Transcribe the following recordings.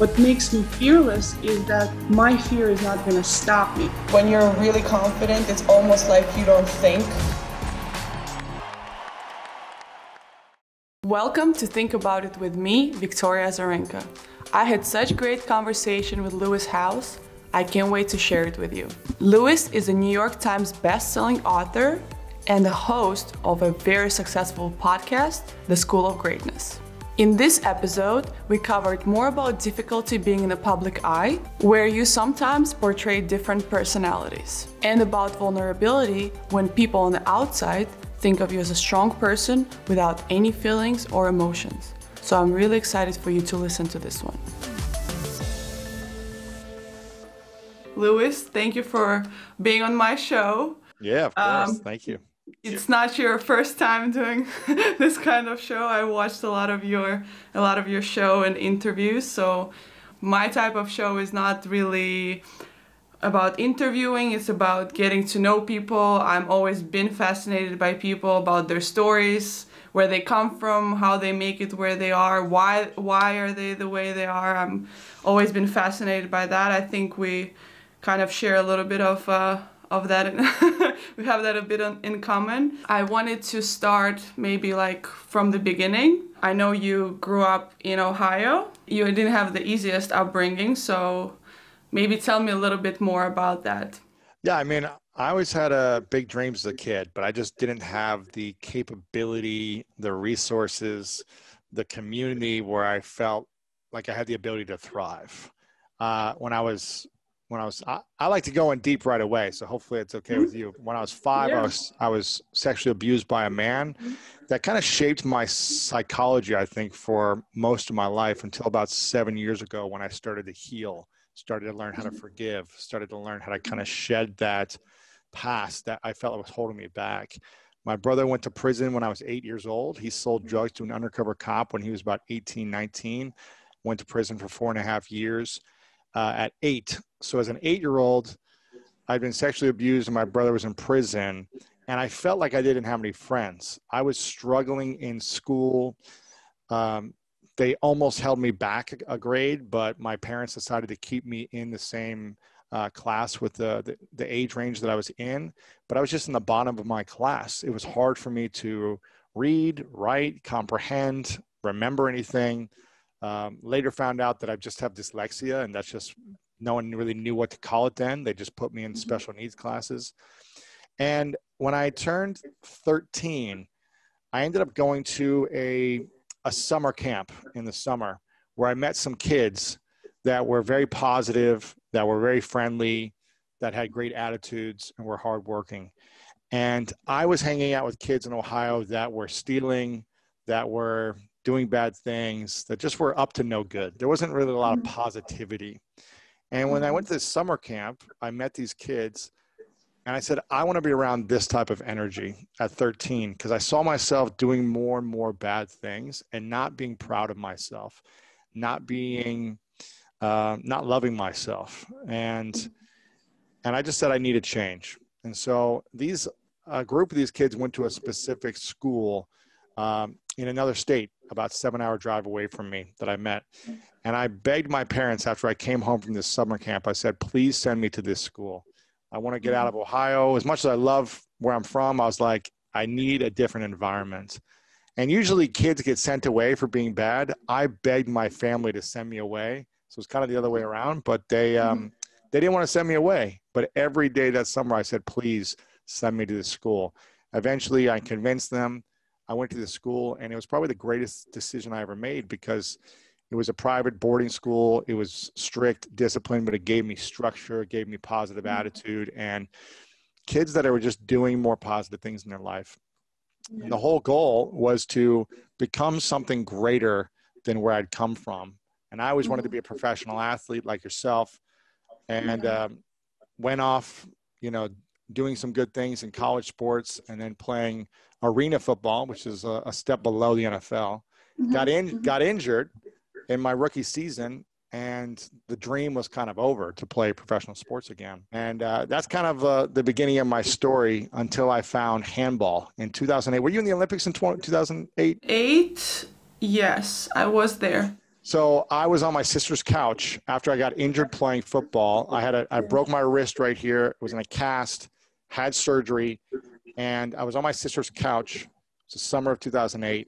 What makes me fearless is that my fear is not going to stop me. When you're really confident, it's almost like you don't think. Welcome to Think About It with me, Victoria Azarenka. I had such great conversation with Lewis House. I can't wait to share it with you. Lewis is a New York Times best-selling author and the host of a very successful podcast, The School of Greatness. In this episode, we covered more about difficulty being in the public eye, where you sometimes portray different personalities, and about vulnerability when people on the outside think of you as a strong person without any feelings or emotions. So I'm really excited for you to listen to this one. Lewis, thank you for being on my show. Yeah, of course. Thank you. It's not your first time doing this kind of show. I watched a lot of your show and interviews. So my type of show is not really about interviewing. It's about getting to know people. I'm always been fascinated by people, about their stories, where they come from, how they make it where they are, why are they the way they are. I'm always been fascinated by that. I think we kind of share a little bit of that. We have that a bit in common. I wanted to start maybe like from the beginning. I know you grew up in Ohio. You didn't have the easiest upbringing, so maybe tell me a little bit more about that. Yeah, I mean, I always had big dreams as a kid, but I just didn't have the capability, the resources, the community where I felt like I had the ability to thrive. I like to go in deep right away, so hopefully it's okay with you. When I was 5, Yeah. I was sexually abused by a man. That kind of shaped my psychology, I think, for most of my life until about 7 years ago when I started to heal, started to learn how to forgive, started to learn how to kind of shed that past that I felt was holding me back. My brother went to prison when I was 8 years old. He sold drugs to an undercover cop when he was about 18, 19, went to prison for 4.5 years. At 8. So as an 8-year-old, I'd been sexually abused and my brother was in prison, and I felt like I didn't have any friends. I was struggling in school. They almost held me back a grade, but my parents decided to keep me in the same class with the age range that I was in, but I was just in the bottom of my class. It was hard for me to read, write, comprehend, remember anything. Later found out that I just have dyslexia, and that's just, no one really knew what to call it then. They just put me in special needs classes. And when I turned 13, I ended up going to a summer camp in the summer where I met some kids that were very positive, that were very friendly, that had great attitudes and were hardworking. And I was hanging out with kids in Ohio that were stealing, that were doing bad things, that just were up to no good. There wasn't really a lot of positivity. And when I went to this summer camp, I met these kids and I said, I want to be around this type of energy at 13, because I saw myself doing more and more bad things and not being proud of myself, not loving myself. And I just said I needed change. And so a group of these kids went to a specific school in another state, about 7-hour drive away from me, that I met. And I begged my parents after I came home from this summer camp, I said, please send me to this school. I want to get out of Ohio. As much as I love where I'm from, I was like, I need a different environment. And usually kids get sent away for being bad. I begged my family to send me away. So it's kind of the other way around, but they didn't want to send me away. But every day that summer, I said, please send me to this school. Eventually, I convinced them. I went to the school, and it was probably the greatest decision I ever made, because it was a private boarding school. It was strict discipline, but it gave me structure, it gave me positive attitude, and kids that were just doing more positive things in their life. And the whole goal was to become something greater than where I'd come from. And I always wanted to be a professional athlete like yourself, and went off, doing some good things in college sports, and then playing arena football, which is a step below the NFL. Got injured in my rookie season, and the dream was kind of over to play professional sports again. And that's kind of the beginning of my story until I found handball in 2008. Were you in the Olympics in 2008? 8? Yes, I was there. So I was on my sister's couch after I got injured playing football. I broke my wrist right here. It was in a cast, had surgery, and I was on my sister's couch. It's the summer of 2008.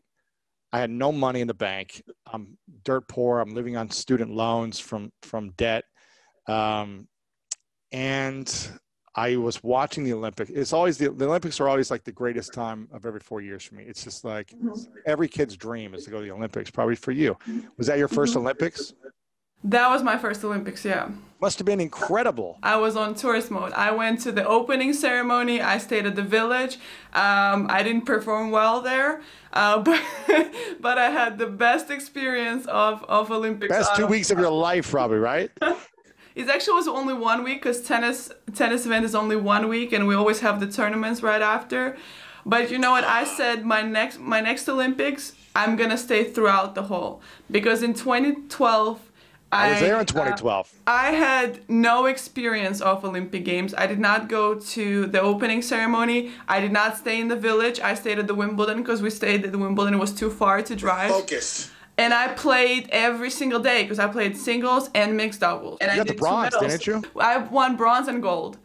I had no money in the bank. I'm dirt poor. I'm living on student loans from debt. And I was watching the Olympics. It's always the Olympics are always like the greatest time of every 4 years for me. It's just like every kid's dream is to go to the Olympics, probably for you. Was that your first Olympics? That was my first Olympics, yeah. Must have been incredible. I was on tourist mode. I went to the opening ceremony. I stayed at the village. I didn't perform well there, but I had the best experience of Olympics. Best 2 weeks of your life, probably, right? It actually was only 1 week because tennis event is only 1 week, and we always have the tournaments right after. But you know what? I said my next Olympics, I'm gonna stay throughout the whole, because in 2012. I was there in 2012. I had no experience of Olympic Games. I did not go to the opening ceremony. I did not stay in the village. I stayed at the Wimbledon because we stayed at the Wimbledon. It was too far to drive. Focused. And I played every single day because I played singles and mixed doubles. And you got the bronze, didn't you? I won bronze and gold.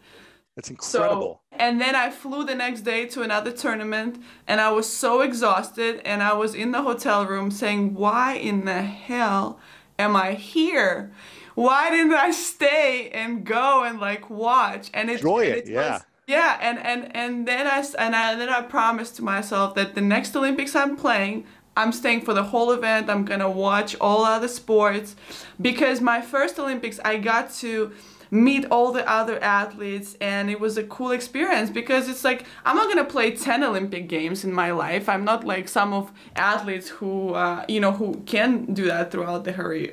That's incredible. And then I flew the next day to another tournament, and I was so exhausted, and I was in the hotel room saying, why in the hell am I here? Why didn't I stay and go and like watch? And enjoy it, yeah. Yeah, and then I promised to myself that the next Olympics I'm playing, I'm staying for the whole event. I'm gonna watch all other sports, because my first Olympics I got to meet all the other athletes, and it was a cool experience, because it's like I'm not gonna play 10 Olympic Games in my life. I'm not like some of athletes who who can do that throughout the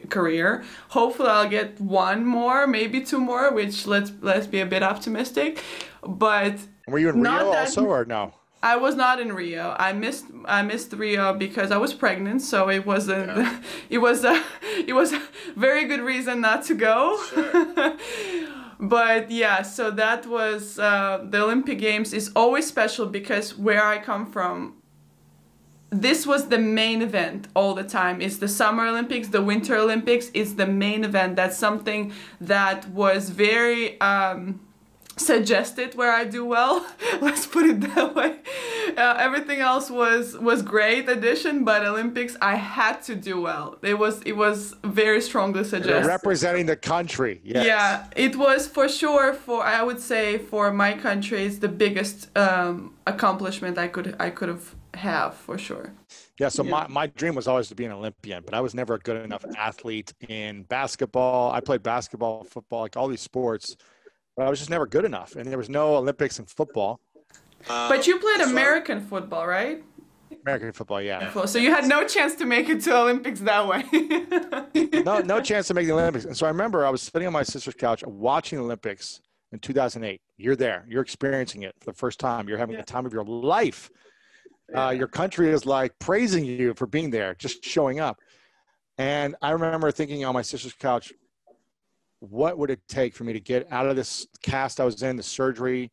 career. Hopefully I'll get one more, maybe two more, which let's be a bit optimistic. But were you in Rio also, or no? I was not in Rio. I missed Rio because I was pregnant, so it was it was a very good reason not to go. Sure. But yeah, so that was the Olympic Games is always special, because where I come from, this was the main event all the time. It's the Summer Olympics, the Winter Olympics is the main event. That's something that was very suggested where I do well. Let's put it that way. Everything else was great addition, but Olympics I had to do well. It was very strongly suggested. You're representing the country. Yes. Yeah, it was for sure. I would say for my country, it's the biggest accomplishment I could have for sure. Yeah, so my dream was always to be an Olympian, but I was never a good enough athlete in basketball. I played basketball, football, like all these sports. But I was just never good enough, and there was no Olympics in football. But you played American football, right? American football, yeah. So you had no chance to make it to Olympics that way. No chance to make the Olympics. And so I remember I was sitting on my sister's couch watching the Olympics in 2008. You're there. You're experiencing it for the first time. You're having the time of your life. Your country is like praising you for being there, just showing up. And I remember thinking on my sister's couch, what would it take for me to get out of this cast I was in, the surgery,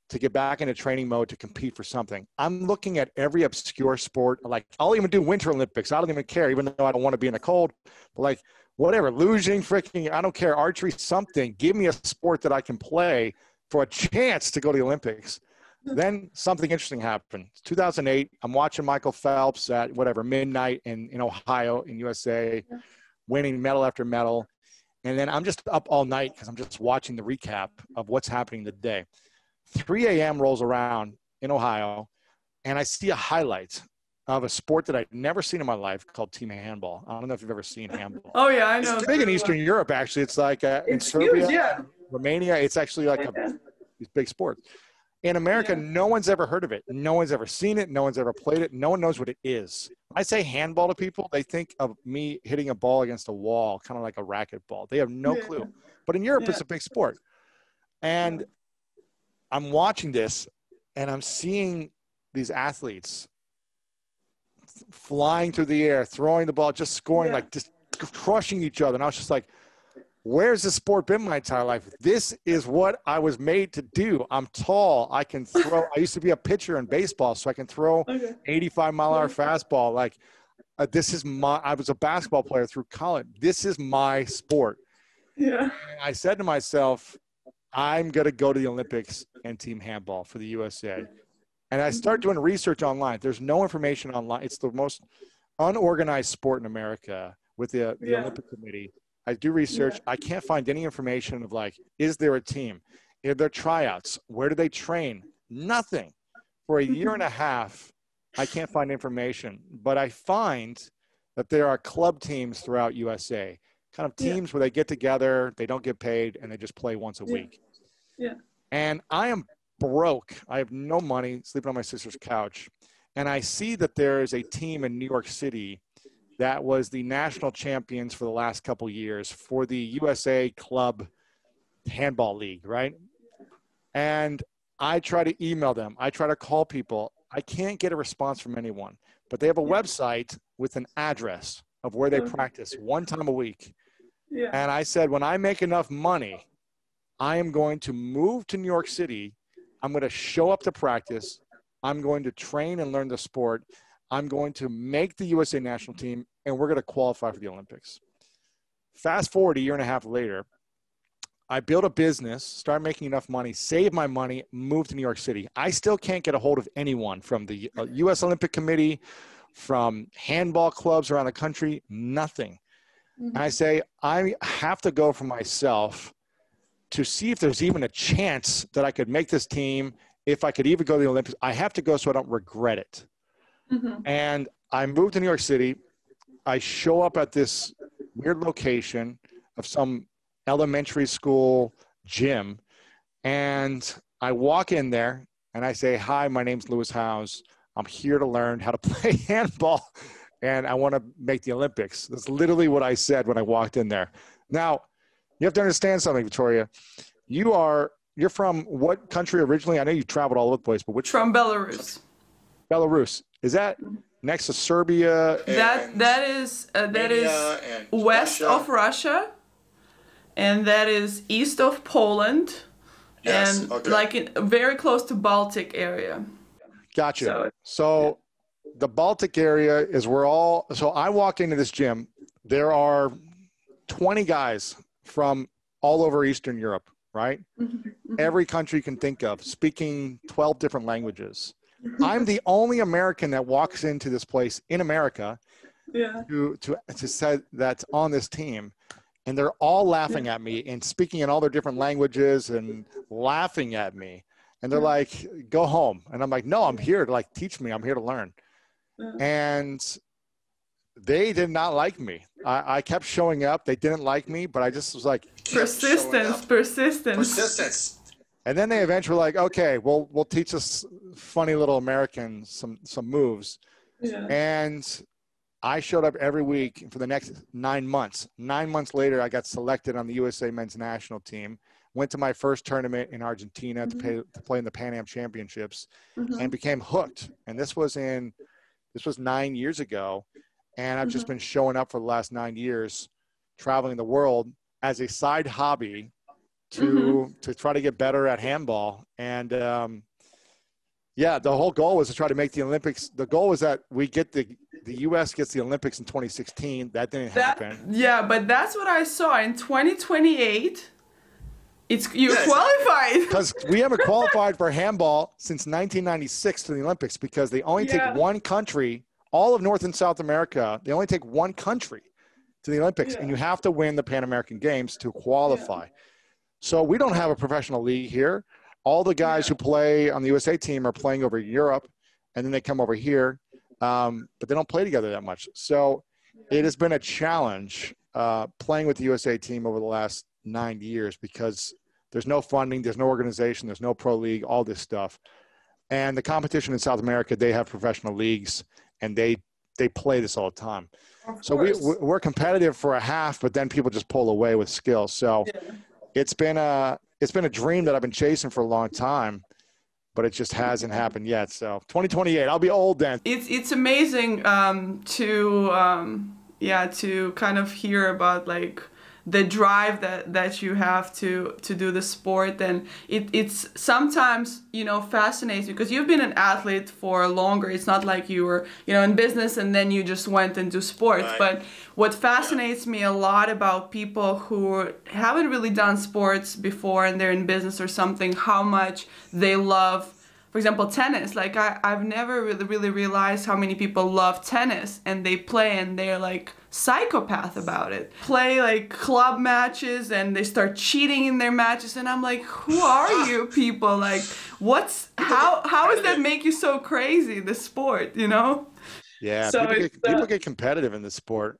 to get back into training mode to compete for something? I'm looking at every obscure sport. Like, I'll even do Winter Olympics. I don't even care, even though I don't want to be in the cold. But like, whatever, lugeing, freaking, I don't care, archery, something. Give me a sport that I can play for a chance to go to the Olympics. Then something interesting happened. 2008, I'm watching Michael Phelps at midnight in Ohio, in USA, winning medal after medal. And then I'm just up all night because I'm just watching the recap of what's happening today. 3 a.m. rolls around in Ohio, and I see a highlight of a sport that I'd never seen in my life called team handball. I don't know if you've ever seen handball. Oh, yeah, I know. It's big in Eastern Europe, actually. It's like in Serbia, huge, yeah. Romania. It's actually like these big sports. In America, no one's ever heard of it. No one's ever seen it. No one's ever played it. No one knows what it is. When I say handball to people, they think of me hitting a ball against a wall, kind of like a racquetball. They have no clue. But in Europe, it's a big sport. And I'm watching this, and I'm seeing these athletes flying through the air, throwing the ball, just scoring, like just crushing each other. And I was just like, where's this sport been my entire life? This is what I was made to do. I'm tall. I can throw. I used to be a pitcher in baseball, so I can throw 85-mile-an-hour fastball. Like, this is I was a basketball player through college. This is my sport. Yeah. And I said to myself, I'm going to go to the Olympics and team handball for the USA. And I started doing research online. There's no information online. It's the most unorganized sport in America with the Olympic Committee. I do research. I can't find any information of like, is there a team? Are there tryouts? Where do they train? Nothing. For a year and a half, I can't find information. But I find that there are club teams throughout USA, kind of teams where they get together, they don't get paid, and they just play once a week. Yeah. And I am broke. I have no money, sleeping on my sister's couch. And I see that there is a team in New York City that was the national champions for the last couple years for the USA Club Handball League, right? And I try to email them. I try to call people. I can't get a response from anyone. But they have a website with an address of where they practice one time a week. Yeah. And I said, when I make enough money, I am going to move to New York City. I'm going to show up to practice. I'm going to train and learn the sport. I'm going to make the USA national team, and we're going to qualify for the Olympics. Fast forward a year and a half later, I built a business, started making enough money, saved my money, moved to New York City. I still can't get a hold of anyone from the U.S. Olympic Committee, from handball clubs around the country, nothing. And I say, I have to go for myself to see if there's even a chance that I could make this team, if I could even go to the Olympics. I have to go so I don't regret it. And I moved to New York City. I show up at this weird location of some elementary school gym, and I walk in there and I say, hi, my name's Lewis Howes. I'm here to learn how to play handball, and I want to make the Olympics. That's literally what I said when I walked in there. Now, you have to understand something, Victoria. You're from what country originally? I know you traveled all over the place, but which? From Belarus. Belarus. Is that next to Serbia? That is west of Russia, and that is east of Poland, and like very close to Baltic area. Gotcha. So the Baltic area is where so I walk into this gym. There are 20 guys from all over Eastern Europe, right? Every country you can think of, speaking 12 different languages. I'm the only American that walks into this place in America to say that's on this team. And they're all laughing at me and speaking in all their different languages and laughing at me. And they're like, go home. And I'm like, no, I'm here to like teach me. I'm here to learn. And they did not like me. I kept showing up. They didn't like me, but I just was like, persistence. And then they eventually were like, okay, we'll teach this funny little American some moves. And I showed up every week for the next 9 months. 9 months later, I got selected on the USA men's national team. Went to my first tournament in Argentina to play in the Pan Am Championships, and became hooked. And this was 9 years ago. And I've just been showing up for the last 9 years, traveling the world as a side hobby to try to get better at handball. And the whole goal was to try to make the Olympics. The goal was that we get the U.S. gets the Olympics in 2016. That didn't happen. Yeah, but that's what I saw in 2028. You're qualified. Because we haven't qualified for handball since 1996 to the Olympics, because they only take one country, all of North and South America, they only take one country to the Olympics, and you have to win the Pan American Games to qualify. So we don't have a professional league here. All the guys who play on the USA team are playing over Europe, and then they come over here, but they don't play together that much. So it has been a challenge playing with the USA team over the last 9 years, because there's no funding, there's no organization, there's no pro league, all this stuff. And the competition in South America, they have professional leagues, and they play this all the time. So we're competitive for a half, but then people just pull away with skill. So it's been a dream that I've been chasing for a long time, but it just hasn't happened yet. So 2028, I'll be old then. It's amazing to kind of hear about like the drive that you have to do the sport. And it's sometimes, you know, fascinates me because you've been an athlete for longer. It's not like you were, you know, in business and then you just went into sports. Right. But what fascinates me a lot about people who haven't really done sports before and they're in business or something, how much they love, for example, tennis. Like I've never really realized how many people love tennis and they play and they're like psychopath about it. Play like club matches and they start cheating in their matches, and I'm like, who are you people? Like, how does that make you so crazy, the sport, you know? Yeah, So people get competitive in this sport.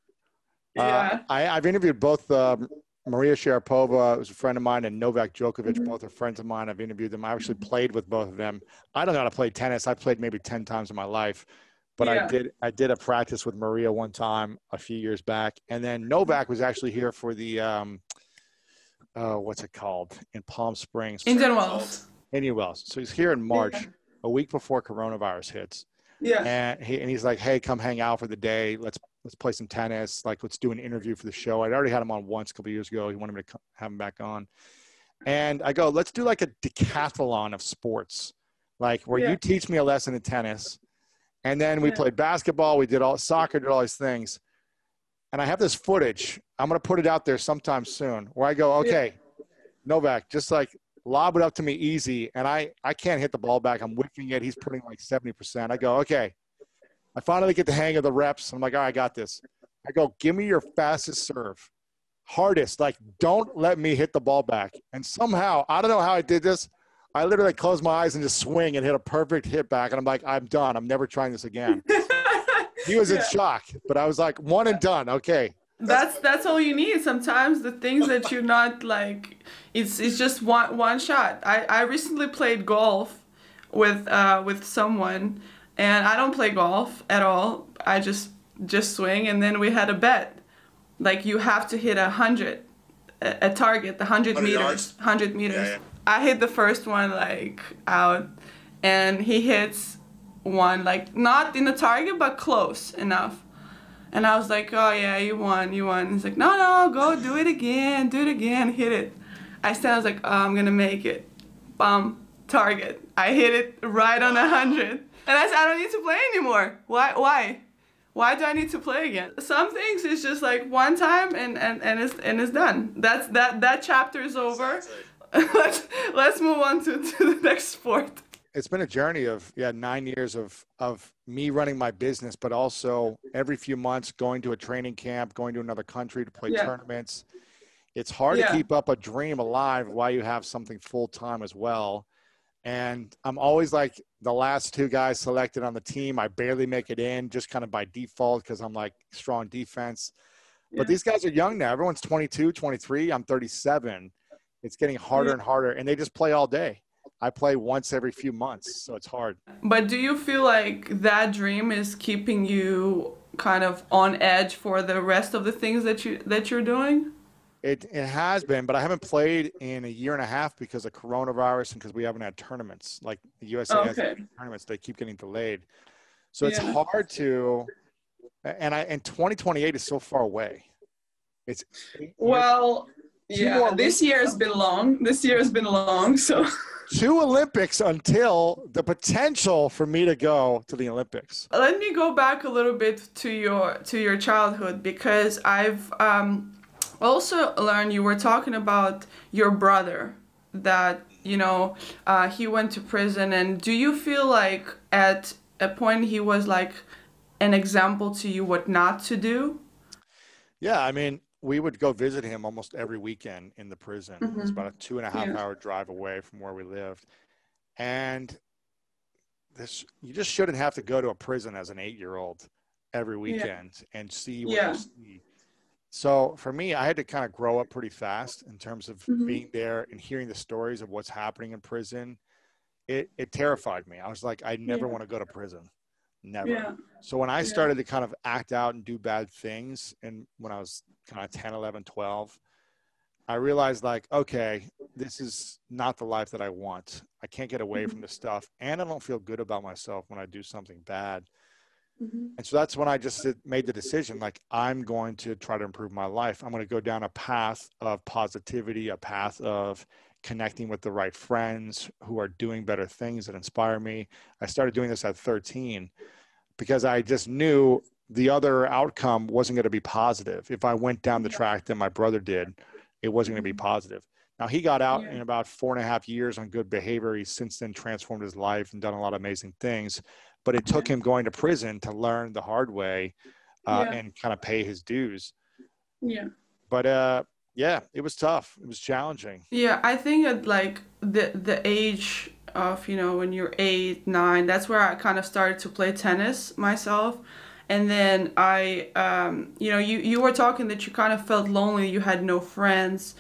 Yeah. I've interviewed both Maria Sharapova, who's a friend of mine, and Novak Djokovic, both are friends of mine. I've interviewed them. I actually played with both of them. I don't know how to play tennis. I played maybe 10 times in my life, but Yeah. I did a practice with Maria one time a few years back. And then Novak was actually here for the, what's it called? In Palm Springs. Indian Wells. Indian Wells. So he's here in March, a week before coronavirus hits. Yeah. And he's like, hey, come hang out for the day. Let's play some tennis. Like, let's do an interview for the show. I'd already had him on once a couple of years ago. He wanted me to have him back on. And I go, let's do like a decathlon of sports, like where you teach me a lesson in tennis. And then we played basketball. We did all soccer, did all these things. And I have this footage. I'm going to put it out there sometime soon where I go, okay, Novak, just like lob it up to me easy. And I can't hit the ball back. I'm whiffing it. He's putting like 70%. I go, okay. I finally get the hang of the reps. I'm like, all right, I got this. I go, give me your fastest serve. Hardest. Like, don't let me hit the ball back. And somehow, I don't know how I did this. I literally closed my eyes and just swing and hit a perfect hit back. And I'm like, I'm done. I'm never trying this again. He was in shock, but I was like, one and done. Okay. That's all you need. Sometimes the things that you're not like, it's just one shot. I recently played golf with someone, and I don't play golf at all. I just swing, and then we had a bet. Like, you have to hit 100, a target, 100 meters, 100 meters. Yeah. I hit the first one like out, and he hits one like not in the target but close enough. And I was like, oh yeah, you won. He's like, no, go do it again, hit it. I was like, oh, I'm gonna make it. Bum, target. I hit it right on 100. And I said, I don't need to play anymore. Why? Why do I need to play again? Some things is just like one time and it's done. That chapter is over. Let's move on to the next sport. It's been a journey of 9 years of me running my business, but also every few months going to a training camp, going to another country to play tournaments. It's hard to keep up a dream alive while you have something full time as well. And I'm always like the last two guys selected on the team. I barely make it in just kind of by default because I'm like strong defense. But these guys are young now. Everyone's 22, 23. I'm 37. It's getting harder and harder, and they just play all day. I play once every few months, so it's hard. But do you feel like that dream is keeping you kind of on edge for the rest of the things that you're doing? It has been, but I haven't played in a year and a half because of coronavirus and because we haven't had tournaments. Like the USA has tournaments, they keep getting delayed. So it's hard to, and 2028 is so far away. It's this year has been long. So 2 Olympics until the potential for me to go to the Olympics. Let me go back a little bit to your childhood, because I've also learned you were talking about your brother, that he went to prison. And do you feel like at a point he was like an example to you what not to do? Yeah, I mean, we would go visit him almost every weekend in the prison. It's about a 2.5 hour drive away from where we lived. And you just shouldn't have to go to a prison as an 8-year-old every weekend and see what you see. So for me, I had to kind of grow up pretty fast in terms of being there and hearing the stories of what's happening in prison. It terrified me. I was like, I never want to go to prison. Never. Yeah. So when I started to kind of act out and do bad things, and when I was kind of 10, 11, 12, I realized like, okay, this is not the life that I want. I can't get away from this stuff. And I don't feel good about myself when I do something bad. And so that's when I just made the decision, like, I'm going to try to improve my life. I'm going to go down a path of positivity, a path of connecting with the right friends who are doing better things that inspire me. I started doing this at 13 because I just knew the other outcome wasn't going to be positive. If I went down the track that my brother did, it wasn't going to be positive. Now, he got out in about 4.5 years on good behavior. He's since then transformed his life and done a lot of amazing things. But it took him going to prison to learn the hard way and kind of pay his dues. Yeah. But yeah, it was tough. It was challenging. Yeah, I think at like the age of, you know, when you're 8, 9, that's where I kind of started to play tennis myself. And then I, you know, you were talking that you kind of felt lonely, you had no friends.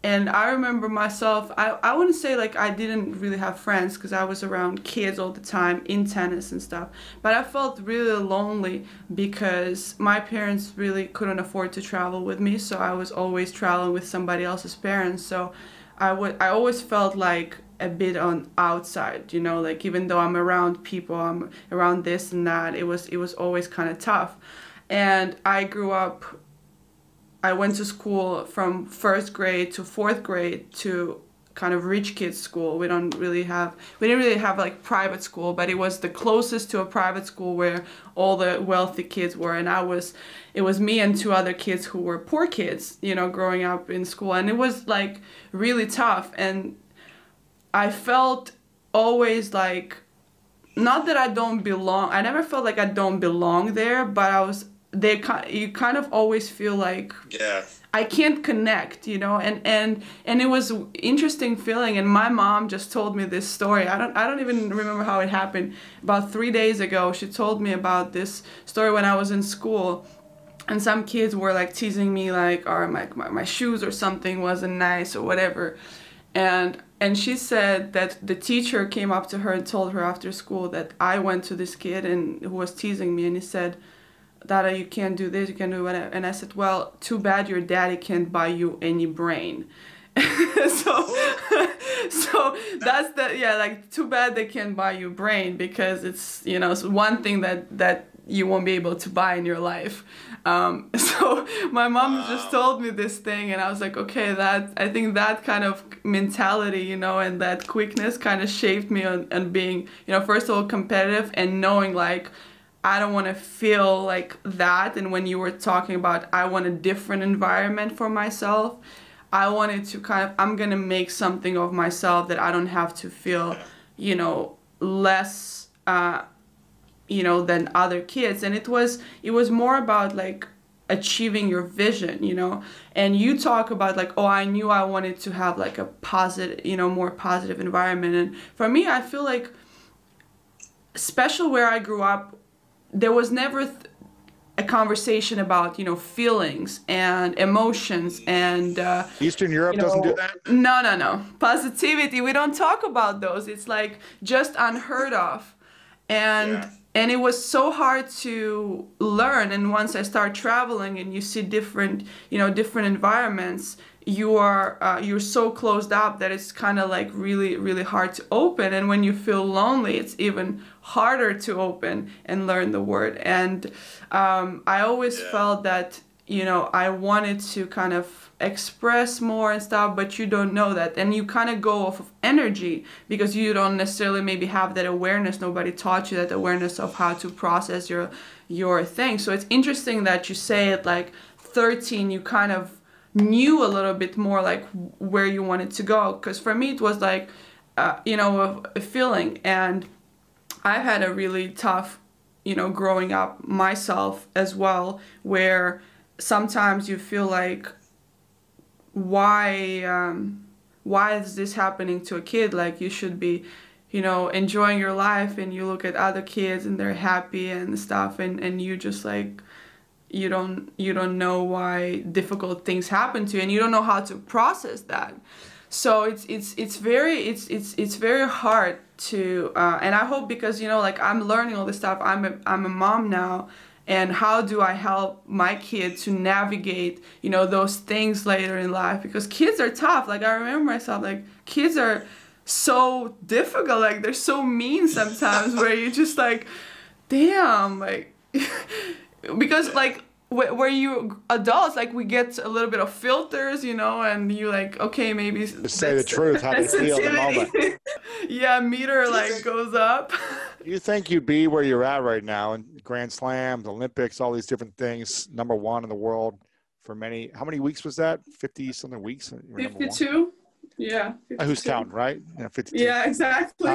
And I remember myself, I wouldn't say like I didn't really have friends because I was around kids all the time in tennis and stuff. But I felt really lonely because my parents really couldn't afford to travel with me. So I was always traveling with somebody else's parents. So I always felt like a bit on outside, you know, like even though I'm around people, I'm around this and that, it was always kind of tough. And I grew up, I went to school from 1st grade to 4th grade to kind of rich kids school. We didn't really have like private school, but it was the closest to a private school where all the wealthy kids were. And it was me and 2 other kids who were poor kids, you know, growing up in school. And it was like really tough. And I felt always like, not that I don't belong, I never felt like I don't belong there, but you kind of always feel like I can't connect, you know, and it was an interesting feeling. And my mom just told me this story. I don't even remember how it happened. About 3 days ago, she told me about this story when I was in school, and some kids were like teasing me, like, or my shoes or something wasn't nice or whatever, and she said that the teacher came up to her and told her after school that I went to this kid and who was teasing me, and he said, Dada, you can't do this, you can't do whatever. And I said, well, too bad your daddy can't buy you any brain. so that's like, too bad they can't buy you brain, because it's, you know, it's one thing that you won't be able to buy in your life. So my mom just told me this thing, and I was like, okay, I think that kind of mentality, you know, and that quickness kind of shaped me on being, you know, first of all, competitive, and knowing like, I don't want to feel like that. And when you were talking about, I want a different environment for myself, I wanted to kind of, I'm going to make something of myself that I don't have to feel, you know, less, you know, than other kids. And it was more about like achieving your vision, you know. And you talk about like, oh, I knew I wanted to have like a positive, you know, more positive environment. And for me, I feel like, especially where I grew up, there was never a conversation about, you know, feelings and emotions and Eastern Europe, you know, doesn't do that? No. Positivity, we don't talk about those. It's like just unheard of. And it was so hard to learn. And once I start traveling and you see different, you know, different environments, you're so closed up that it's kind of like really, really hard to open. And when you feel lonely, it's even harder to open and learn the word. And I always felt that, you know, I wanted to kind of express more and stuff, but you don't know that. And you kind of go off of energy because you don't necessarily maybe have that awareness. Nobody taught you that awareness of how to process your thing. So it's interesting that you say at like 13, you kind of knew a little bit more like where you wanted to go. Because for me, it was like, you know, a feeling. And I've had a really tough, you know, growing up myself as well, where sometimes you feel like, why is this happening to a kid? Like, you should be, you know, enjoying your life, and you look at other kids and they're happy and stuff, and you just like, you don't know why difficult things happen to you, and you don't know how to process that. So it's very hard to and I hope, because, you know, like, I'm learning all this stuff. I'm a mom now, and how do I help my kid to navigate, you know, those things later in life? Because kids are tough. Like, I remember myself, like, kids are so difficult. Like, they're so mean sometimes, where you just like, Damn, like because like where you adults, like we get a little bit of filters, you know, and you like, okay, maybe To say the truth, how you feel in the moment. Yeah, meter like goes up. You think you'd be where you're at right now in Grand Slams, Olympics, all these different things, #1 in the world for how many weeks was that? 50 something weeks? 52. Yeah. 52. Who's counting, right? Yeah, 52. Yeah, exactly.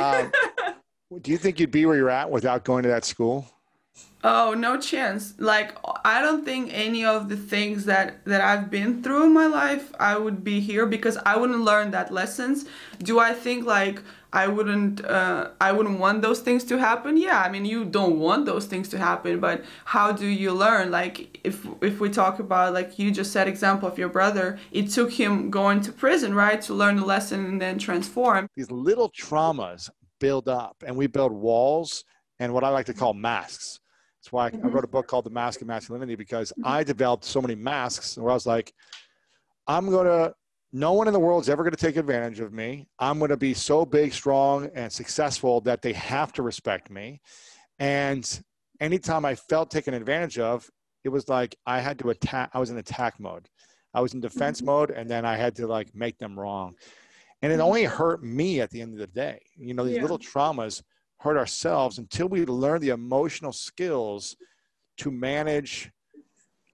Do you think you'd be where you're at without going to that school? Oh, no chance. Like, I don't think any of the things that I've been through in my life, I would be here because I wouldn't learn that lessons. Do I think like I wouldn't want those things to happen? Yeah, I mean, you don't want those things to happen, but how do you learn? Like, if we talk about, like you just said, example of your brother, it took him going to prison, right, to learn the lesson and then transform. These little traumas build up, and we build walls and what I like to call masks. That's why I wrote a book called The Mask of Masculinity, because I developed so many masks where I was like, no one in the world is ever going to take advantage of me. I'm going to be so big, strong, and successful that they have to respect me. And anytime I felt taken advantage of, it was like I had to attack. I was in attack mode. I was in defense mode, and then I had to like make them wrong. And it only hurt me at the end of the day. You know, these little traumas hurt ourselves until we learn the emotional skills to manage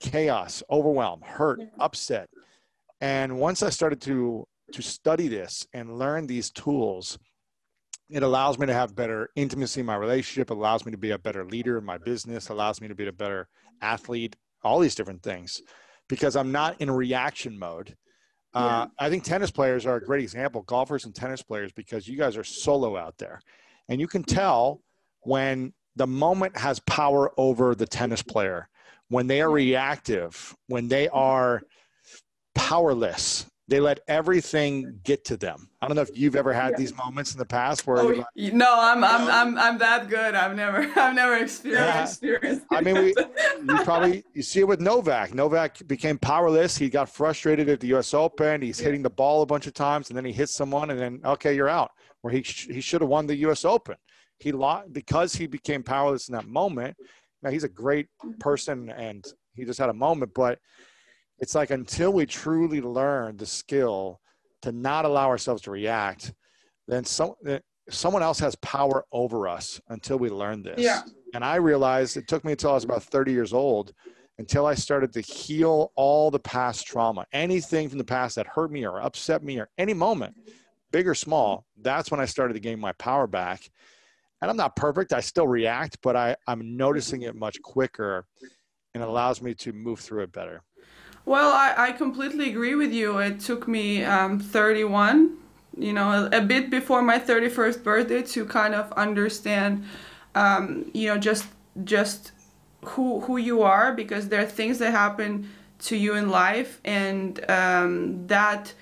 chaos, overwhelm, hurt, upset. And once I started to study this and learn these tools, it allows me to have better intimacy in my relationship, allows me to be a better leader in my business, allows me to be a better athlete, all these different things, because I'm not in reaction mode. I think tennis players are a great example, golfers and tennis players, because you guys are solo out there. And you can tell when the moment has power over the tennis player, when they are reactive, when they are powerless, they let everything get to them. I don't know if you've ever had these moments in the past where no, I'm that good. I've never experienced. I mean, you see it with Novak. Novak became powerless. He got frustrated at the U.S. Open. He's hitting the ball a bunch of times, and then he hits someone, and then okay, you're out. Where he should have won the U.S. Open. He lost because he became powerless in that moment. Now he's a great person, and he just had a moment, but it's like until we truly learn the skill to not allow ourselves to react, then someone else has power over us until we learn this. Yeah. And I realized it took me until I was about 30 years old until I started to heal all the past trauma, anything from the past that hurt me or upset me or any moment, big or small. That's when I started to gain my power back. And I'm not perfect. I still react, but I'm noticing it much quicker, and it allows me to move through it better. Well, I completely agree with you. It took me 31, you know, a bit before my 31st birthday to kind of understand, you know, just who you are, because there are things that happen to you in life, and that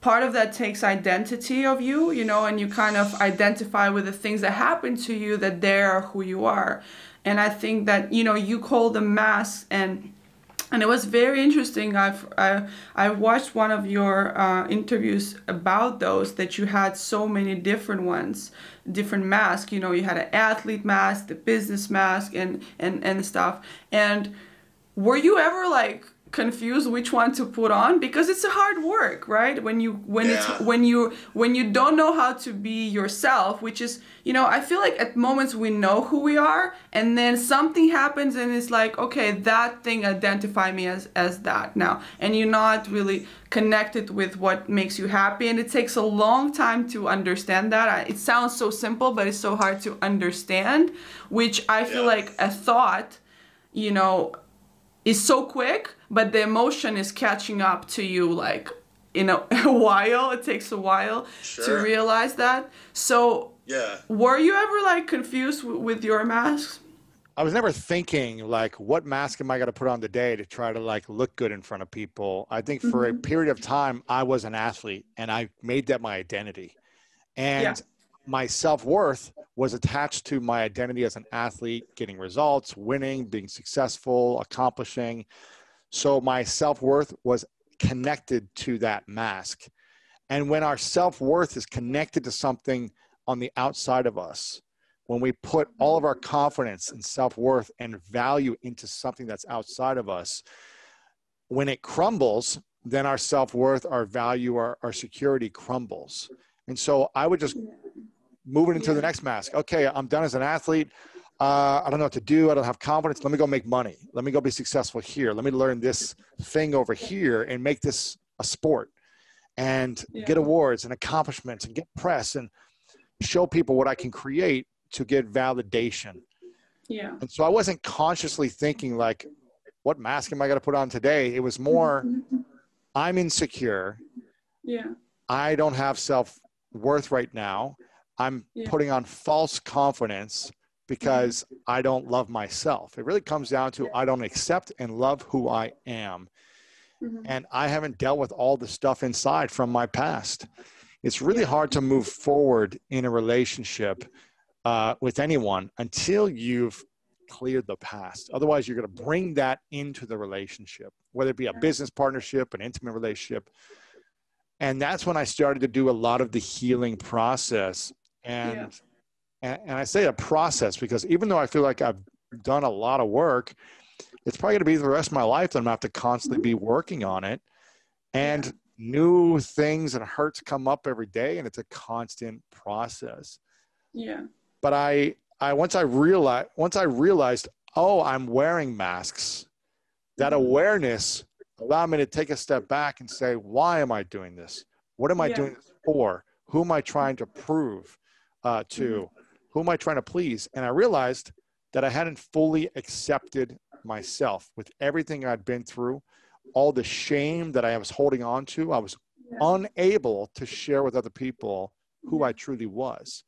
part of that takes identity of you, you know, and you kind of identify with the things that happen to you, that they are who you are. And I think that, you know, you call them masks, and it was very interesting. I've watched one of your interviews about those, that you had so many different ones, different masks. You know, you had an athlete mask, the business mask, and stuff. And were you ever like confused which one to put on? Because it's a hard work, right? When you don't know how to be yourself, which is, you know, I feel like at moments we know who we are, and then something happens and it's like, okay, that thing identify me as that now, and you're not really connected with what makes you happy, and it takes a long time to understand that. It sounds so simple, but it's so hard to understand, which I feel like a thought, you know, is so quick, but the emotion is catching up to you like in a while. It takes a while to realize that. So were you ever like confused with your masks? I was never thinking like, what mask am I going to put on today to try to like look good in front of people? I think for a period of time, I was an athlete, and I made that my identity. And my self-worth was attached to my identity as an athlete, getting results, winning, being successful, accomplishing. So my self-worth was connected to that mask. And when our self-worth is connected to something on the outside of us, when we put all of our confidence and self-worth and value into something that's outside of us, when it crumbles, then our self-worth, our value, our security crumbles. And so I would just move it into the next mask. Okay, I'm done as an athlete. I don't know what to do. I don't have confidence. Let me go make money. Let me go be successful here. Let me learn this thing over here and make this a sport and get awards and accomplishments and get press and show people what I can create to get validation. Yeah. And so I wasn't consciously thinking like, what mask am I going to put on today? It was more, I'm insecure. Yeah. I don't have self-worth right now. I'm putting on false confidence because I don't love myself. It really comes down to I don't accept and love who I am. And I haven't dealt with all the stuff inside from my past. It's really hard to move forward in a relationship with anyone until you've cleared the past. Otherwise, you're going to bring that into the relationship, whether it be a business partnership, an intimate relationship. And that's when I started to do a lot of the healing process. And I say a process because even though I feel like I've done a lot of work, it's probably going to be the rest of my life that I'm going to have to constantly be working on it. And new things and hurts come up every day, and it's a constant process. Yeah. But once I realized, oh, I'm wearing masks, that awareness allowed me to take a step back and say, why am I doing this? What am I doing this for? Who am I trying to prove to? Who am I trying to please? And I realized that I hadn't fully accepted myself with everything I'd been through, all the shame that I was holding on to. I was unable to share with other people who I truly was.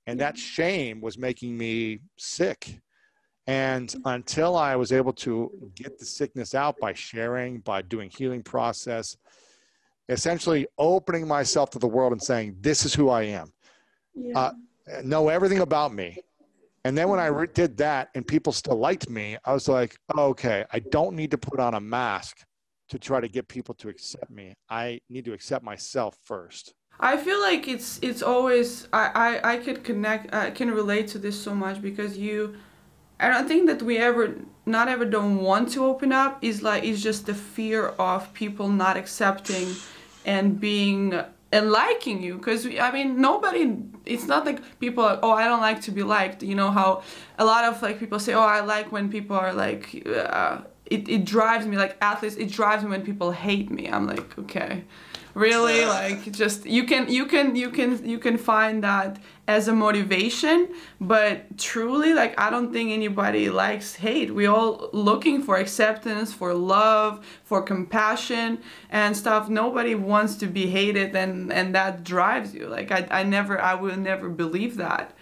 And that shame was making me sick. And until I was able to get the sickness out by sharing, by doing healing process, essentially opening myself to the world and saying, this is who I am. Know everything about me. And then when I did that and people still liked me, I was like, oh, okay, I don't need to put on a mask to try to get people to accept me. I need to accept myself first. I feel like it's always, I could connect, I can relate to this so much because I don't think that we not ever don't want to open up. It's just the fear of people not accepting and being and liking you. Because I mean, it's not like people are, oh, I don't like to be liked. You know how a lot of like people say, oh, I like when people are like, it drives me, like athletes, it drives me when people hate me. I'm like, okay. Really, like just you can find that as a motivation, but truly, like I don't think anybody likes hate. We all looking for acceptance, for love, for compassion and stuff. Nobody wants to be hated, and that drives you. Like I will never believe that.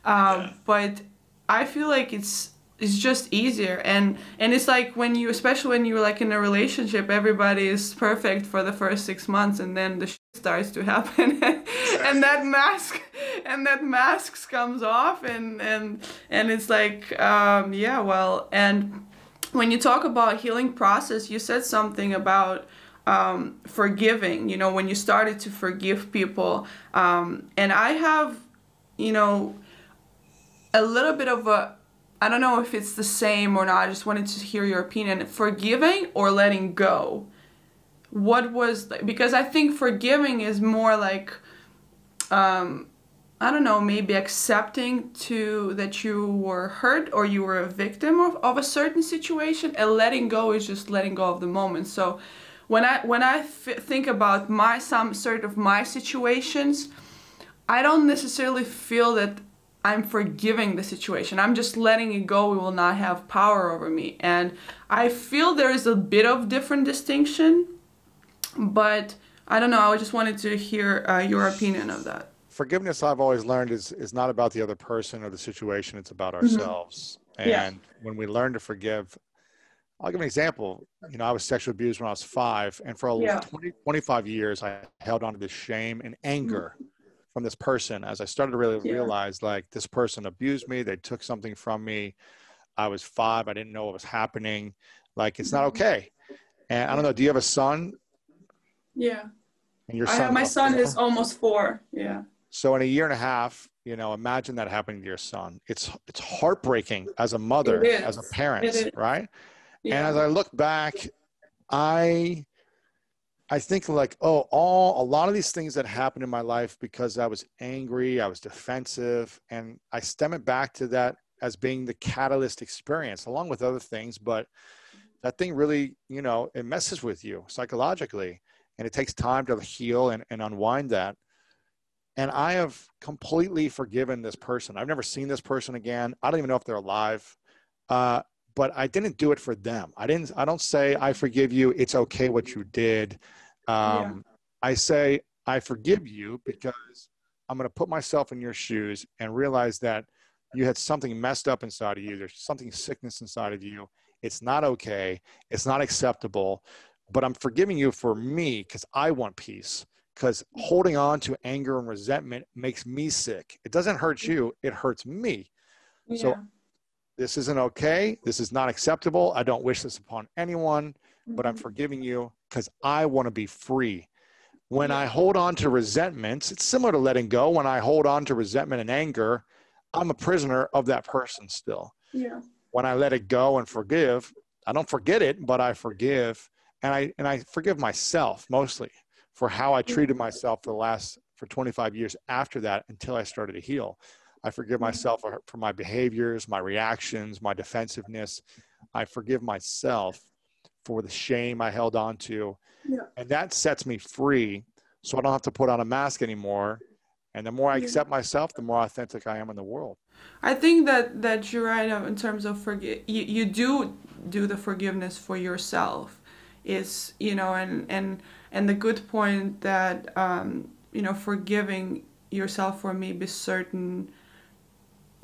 But I feel like it's just easier, and it's like especially when you're like in a relationship, everybody is perfect for the first 6 months, and then the shit starts to happen, and that mask comes off, and it's like and when you talk about healing process, you said something about forgiving. You know, when you started to forgive people, and I have, you know, a little bit of a, I don't know if it's the same or not. I just wanted to hear your opinion. Forgiving or letting go? Because I think forgiving is more like, I don't know, maybe accepting that you were hurt or you were a victim of a certain situation, and letting go is just letting go of the moment. So when I think about my situations, I don't necessarily feel that I'm forgiving the situation. I'm just letting it go. It will not have power over me. And I feel there is a bit of different distinction, but I don't know. I just wanted to hear your opinion of that. Forgiveness, I've always learned, is not about the other person or the situation. It's about ourselves. And when we learn to forgive, I'll give an example. You know, I was sexually abused when I was 5. And for 25 years, I held on to this shame and anger from this person. As I started to really realize, like, this person abused me, they took something from me. I was 5, I didn't know what was happening. Like, it's not okay. And I don't know, do you have a son? Yeah. And your my son is almost 4. Yeah. So in a year and a half, You know, imagine that happening to your son. It's heartbreaking as a mother, as a parent, right? Yeah. And as I look back, I think like, oh, a lot of these things that happened in my life because I was angry, I was defensive, and I stem it back to that as being the catalyst experience, along with other things. But that thing really, you know, it messes with you psychologically, and it takes time to heal and unwind that. And I have completely forgiven this person. I've never seen this person again. I don't even know if they're alive. But I didn't do it for them. I don't say, I forgive you, it's okay what you did. I say, I forgive you because I'm going to put myself in your shoes and realize that you had something messed up inside of you. There's something sickness inside of you. It's not okay. It's not acceptable. But I'm forgiving you for me because I want peace. Because holding on to anger and resentment makes me sick. It doesn't hurt you. It hurts me. Yeah. So this isn't okay. This is not acceptable. I don't wish this upon anyone, but I'm forgiving you because I want to be free. When I hold on to resentments, it's similar to letting go. When I hold on to resentment and anger, I'm a prisoner of that person still. Yeah. When I let it go and forgive, I don't forget it, but I forgive. And I forgive myself mostly for how I treated myself for 25 years after that until I started to heal. I forgive myself for my behaviors, my reactions, my defensiveness. I forgive myself for the shame I held on to. Yeah. And that sets me free so I don't have to put on a mask anymore. And the more I accept myself, the more authentic I am in the world. I think that you're right in terms of you do the forgiveness for yourself. Is, you know, and the good point that you know, forgiving yourself for maybe certain,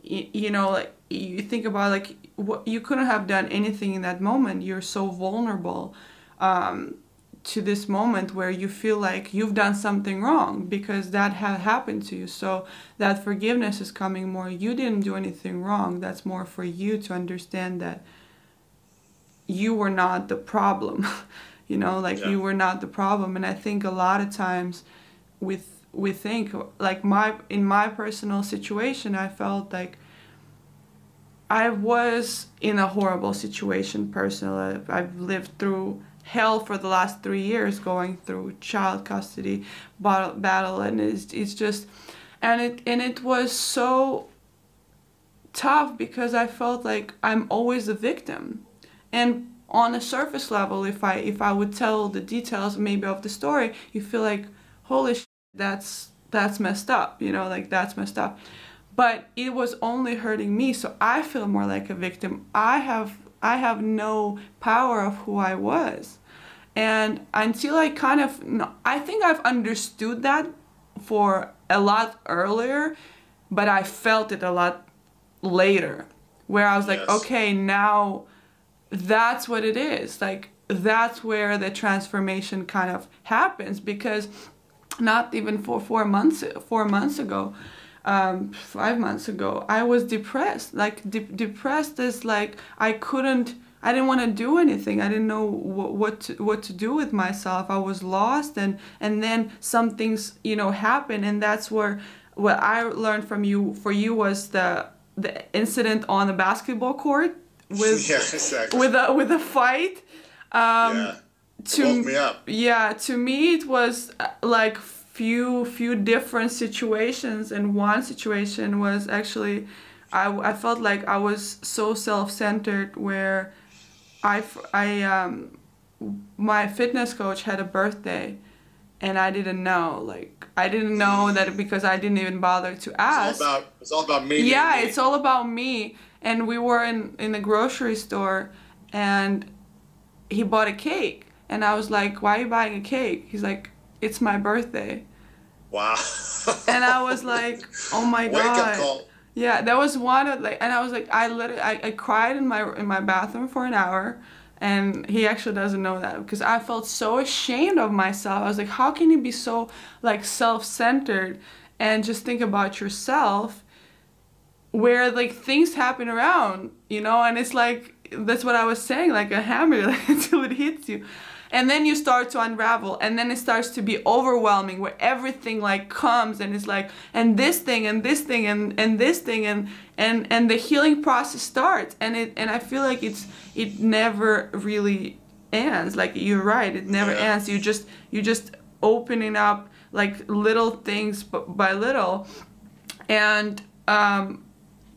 you know, like you think about like what you couldn't have done anything in that moment. You're so vulnerable to this moment where you feel like you've done something wrong because that had happened to you. So that forgiveness is coming more. You didn't do anything wrong. That's more for you to understand that you were not the problem. You know, like you were not the problem. And I think a lot of times we think like in my personal situation, I felt like I was in a horrible situation personally. I've lived through hell for the last 3 years, going through child custody battle, and it's just, and it was so tough because I felt like I'm always a victim. And on a surface level, if I would tell the details maybe of the story, you feel like, holy shit, that's messed up, you know, like that's messed up. But it was only hurting me, so I feel more like a victim. I have no power of who I was. And until I kind of, I think I've understood that for a lot earlier, but I felt it a lot later, where I was like, okay, now that's what it is. Like, that's where the transformation kind of happens, because not even for 4 months ago, 5 months ago, I was depressed. Like depressed is like I didn't want to do anything. I didn't know what to do with myself. I was lost, and then some things, you know, happened, and that's where what I learned from you. For you was the incident on the basketball court with with a fight. Woke me up. Yeah, to me it was like few different situations, and one situation was actually I felt like I was so self-centered, where my fitness coach had a birthday, and I didn't know. Like, I didn't know that because I didn't even bother to ask. It's all about me. Yeah, it's all about me. And we were in a grocery store, and he bought a cake, and I was like, "Why are you buying a cake?" He's like, "It's my birthday." Wow. And I was like, "Oh my God." Wake up call. Yeah, that was one of like, and I was like, I cried in my bathroom for an hour, and he actually doesn't know that, because I felt so ashamed of myself. I was like, how can you be so like self-centered and just think about yourself, where like things happen around, you know? And it's like, that's what I was saying, like a hammer, like, until it hits you. And then you start to unravel, and then it starts to be overwhelming, where everything like comes and it's like, and this thing and this thing and this thing, and the healing process starts, and I feel like it never really ends. Like, you're right, it never ends. You just opening up like little things by little. And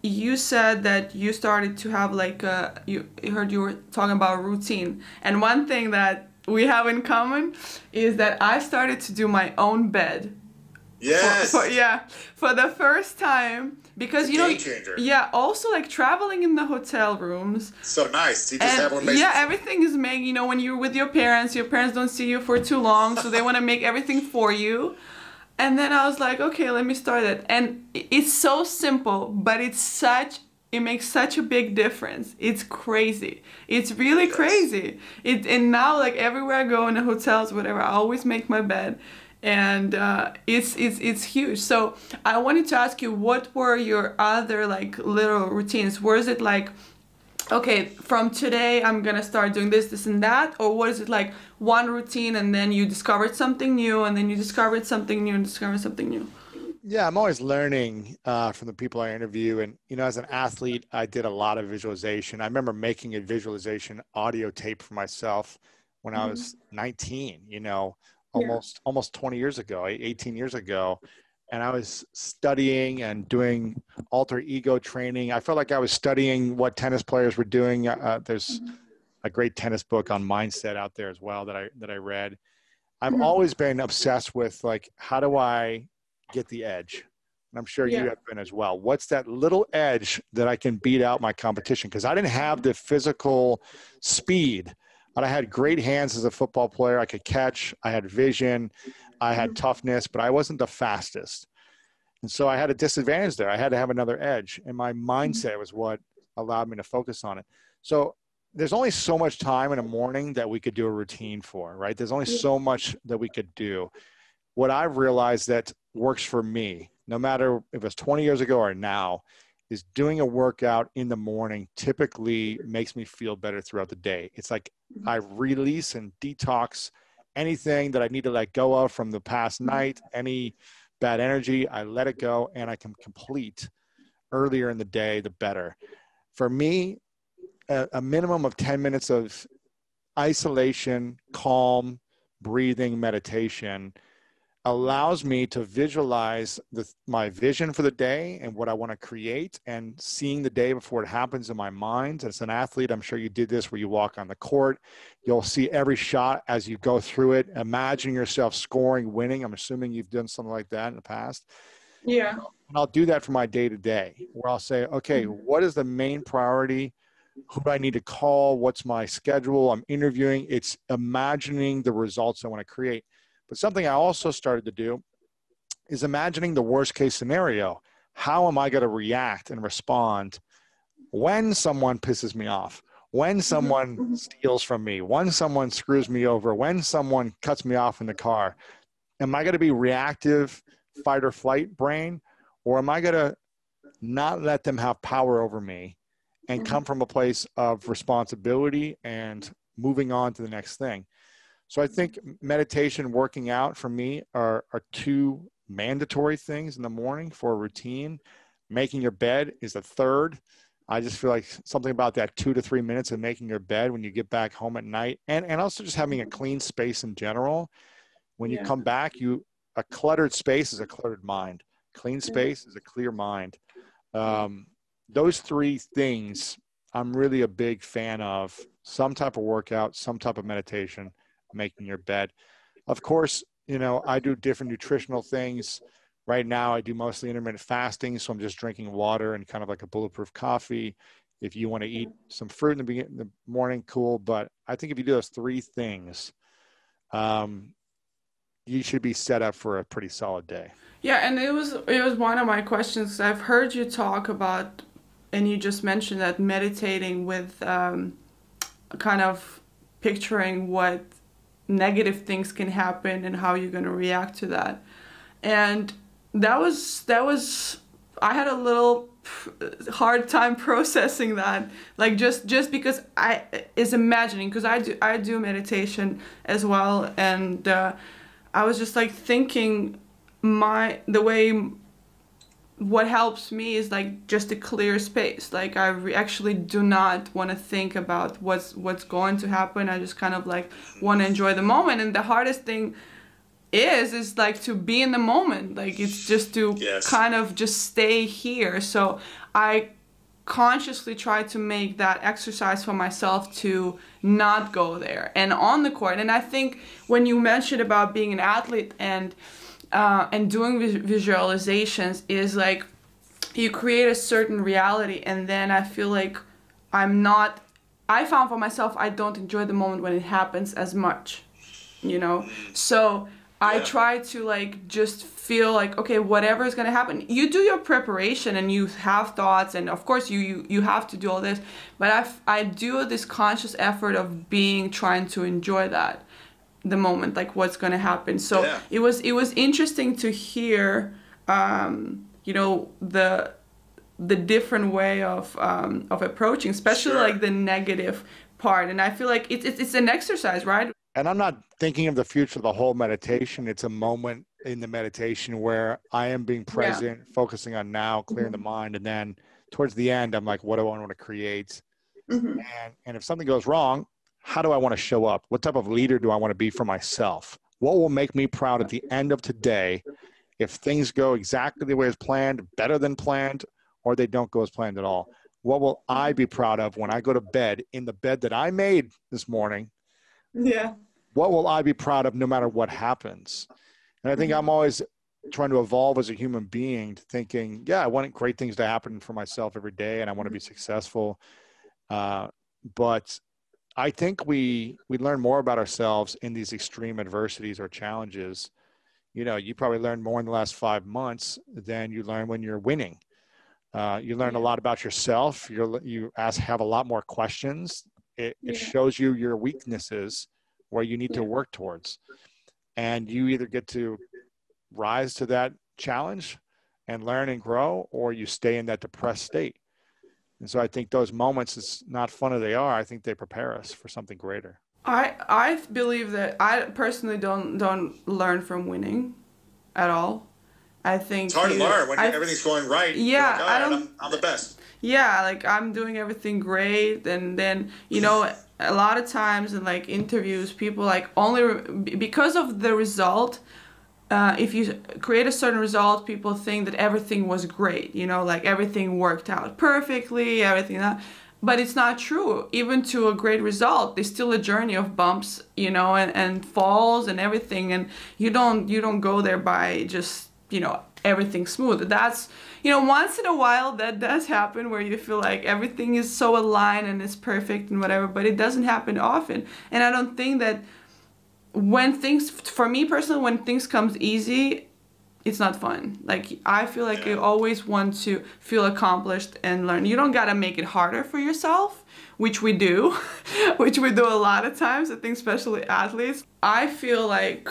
you said that you started to have like you heard you were talking about routine, and one thing that we have in common is that I started to do my own bed. Yes. For the first time, because Game changer. Also like traveling in the hotel rooms. So nice. You just have one amazing. Yeah, everything is made. You know, when you're with your parents don't see you for too long, so they want to make everything for you. And then I was like, okay, let me start it. And it's so simple, but it makes such a big difference. It's crazy. It's really crazy. And now, like, everywhere I go in the hotels, whatever, I always make my bed. And it's huge. So I wanted to ask you, what were your other like little routines? Was it like, okay, from today I'm gonna start doing this and that, or was it like one routine and then you discovered something new, and then you discovered something new and discovered something new? Yeah, I'm always learning from the people I interview. And, you know, as an athlete, I did a lot of visualization. I remember making a visualization audio tape for myself when I was 19, you know, almost 20 years ago, 18 years ago. And I was studying and doing alter ego training. I felt like I was studying what tennis players were doing. There's a great tennis book on mindset out there as well that I read. I've always been obsessed with, like, how do I get the edge? And I'm sure you have been as well. What's that little edge that I can beat out my competition? Because I didn't have the physical speed, but I had great hands as a football player. I could catch, I had vision, I had toughness, but I wasn't the fastest. And so I had a disadvantage there. I had to have another edge, and my mindset was what allowed me to focus on it. So there's only so much time in a morning that we could do a routine for, right? There's only so much that we could do. What I've realized that works for me, no matter if it's 20 years ago or now, is doing a workout in the morning typically makes me feel better throughout the day. It's like I release and detox anything that I need to let go of from the past night, any bad energy, I let it go, and I can complete earlier in the day, the better. For me, a minimum of 10 minutes of isolation, calm, breathing, meditation allows me to visualize my vision for the day and what I want to create, and seeing the day before it happens in my mind. As an athlete, I'm sure you did this where you walk on the court. You'll see every shot as you go through it. Imagine yourself scoring, winning. I'm assuming you've done something like that in the past. Yeah. And I'll do that for my day-to-day, where I'll say, okay, what is the main priority? Who do I need to call? What's my schedule? I'm interviewing. It's imagining the results I want to create. But something I also started to do is imagining the worst case scenario. How am I going to react and respond when someone pisses me off, when someone steals from me, when someone screws me over, when someone cuts me off in the car? Am I going to be reactive, fight or flight brain, or am I going to not let them have power over me and come from a place of responsibility and moving on to the next thing? So I think meditation, working out for me are two mandatory things in the morning for a routine. Making your bed is a third. I just feel like something about that 2 to 3 minutes of making your bed when you get back home at night, and also just having a clean space in general. When you come back, a cluttered space is a cluttered mind. Clean space is a clear mind. Those three things I'm really a big fan of. Some type of workout, some type of meditation, making your bed. Of course, you know, I do different nutritional things. Right now, I do mostly intermittent fasting, so I'm just drinking water and kind of like a bulletproof coffee. If you want to eat some fruit in the morning, cool. But I think if you do those three things, you should be set up for a pretty solid day. Yeah, and it was one of my questions. I've heard you talk about, and you just mentioned that meditating with kind of picturing what negative things can happen and how you're going to react to that. And that was I had a little hard time processing that, like just because I is imagining, because I do meditation as well, and I was just like thinking the way what helps me is like just a clear space. Like I actually do not want to think about what's going to happen. I just kind of like want to enjoy the moment, and the hardest thing is like to be in the moment. Like it's just to kind of just stay here. So I consciously try to make that exercise for myself to not go there and on the court. And I think when you mentioned about being an athlete and doing visualizations, is like you create a certain reality, and then I feel like I found for myself I don't enjoy the moment when it happens as much, you know. So I try to like just feel like, okay, whatever is gonna happen. You do your preparation and you have thoughts, and of course you have to do all this, but I do this conscious effort of trying to enjoy the moment, like what's gonna happen. So it was interesting to hear, you know, the different way of approaching, especially like the negative part. And I feel like it's an exercise, right? And I'm not thinking of the future of the whole meditation. It's a moment in the meditation where I am being present, focusing on now, clearing the mind. And then towards the end, I'm like, what do I want to create? And if something goes wrong, how do I want to show up? What type of leader do I want to be for myself? What will make me proud at the end of today if things go exactly the way as planned, better than planned, or they don't go as planned at all? What will I be proud of when I go to bed, in the bed that I made this morning? Yeah. What will I be proud of no matter what happens? And I think I'm always trying to evolve as a human being, to thinking, I want great things to happen for myself every day, and I want to be successful. But I think we learn more about ourselves in these extreme adversities or challenges. You know, you probably learned more in the last 5 months than you learn when you're winning. You learn a lot about yourself. You have a lot more questions. It shows you your weaknesses, where you need to work towards. And you either get to rise to that challenge and learn and grow, or you stay in that depressed state. And so I think those moments, as not fun as they are, I think they prepare us for something greater. I believe that I personally don't learn from winning at all. I think it's hard to learn when everything's going right. Yeah, like, all right, I'm the best. Yeah, like I'm doing everything great, and then, you know, a lot of times in like interviews, people like only because of the result. If you create a certain result, people think that everything was great, you know, like everything worked out perfectly, everything that. But it's not true. Even to a great result, there's still a journey of bumps, you know, and falls and everything. And you don't go there by just, you know, everything smooth. That's, you know, once in a while that does happen, where you feel like everything is so aligned and it's perfect and whatever, but it doesn't happen often. And I don't think that for me personally, when things comes easy, it's not fun. Like I feel like you always want to feel accomplished and learn. You don't gotta make it harder for yourself, which we do, which we do a lot of times. I think especially athletes. I feel like,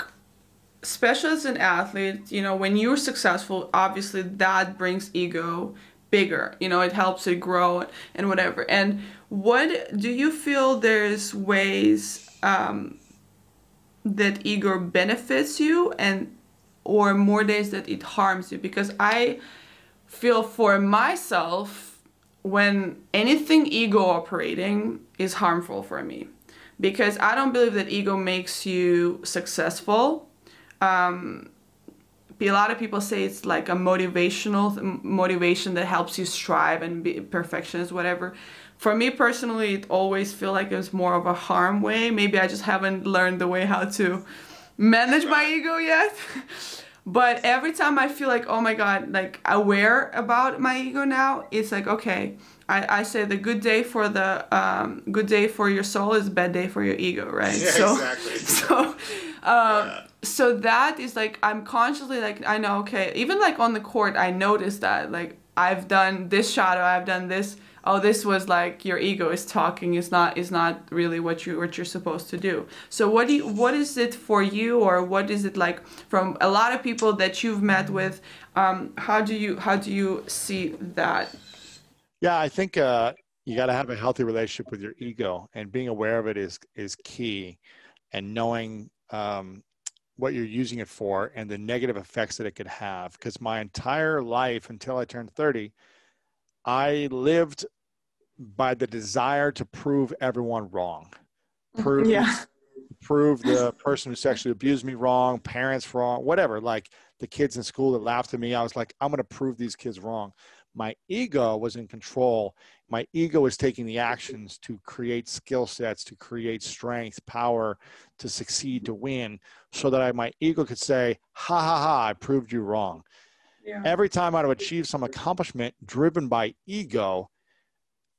especially as an athlete, you know, when you're successful, obviously that brings ego bigger. You know, it helps it grow and whatever. And what do you feel there's ways that ego benefits you, and or more days that it harms you? Because I feel for myself, when anything ego operating is harmful for me, because I don't believe that ego makes you successful. A lot of people say it's like a motivation that helps you strive and be perfectionist, whatever. For me personally, it always feel like it's more of a harm way. Maybe I just haven't learned the way how to manage my ego yet. But every time I feel like, oh my God, like aware about my ego now, it's like, okay, I say the good day for your soul is a bad day for your ego, right? Yeah, so, exactly. So that is like, I'm consciously like, I know, okay, even like on the court, I noticed that, like, I've done this shadow, I've done this. Oh, this was like your ego is talking, is not really what you're supposed to do. So what is it for you, or what is it like from a lot of people that you've met with? How do you see that? Yeah, I think you got to have a healthy relationship with your ego, and being aware of it is key, and knowing what you're using it for and the negative effects that it could have. Because my entire life until I turned 30, I lived by the desire to prove everyone wrong, prove the person who sexually abused me wrong, parents wrong, whatever. Like the kids in school that laughed at me, I was like, I'm going to prove these kids wrong. My ego was in control. My ego was taking the actions to create skill sets, to create strength, power, to succeed, to win, so that my ego could say, ha, ha, ha, I proved you wrong. Yeah. Every time I would achieve some accomplishment driven by ego,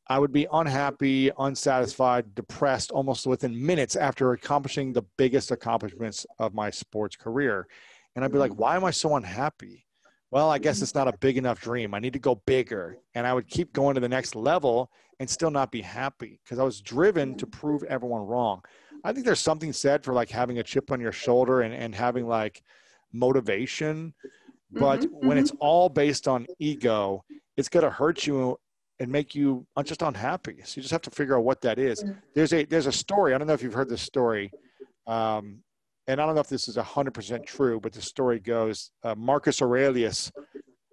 I would be unhappy, unsatisfied, depressed almost within minutes after accomplishing the biggest accomplishments of my sports career. And I'd be like, why am I so unhappy? Well, I guess it's not a big enough dream. I need to go bigger. And I would keep going to the next level and still not be happy because I was driven to prove everyone wrong. I think there's something said for like having a chip on your shoulder and having like motivation. But when it's all based on ego, it's going to hurt you and make you just unhappy. So you just have to figure out what that is. There's a story. I don't know if you've heard this story. And I don't know if this is 100% true, but the story goes, Marcus Aurelius,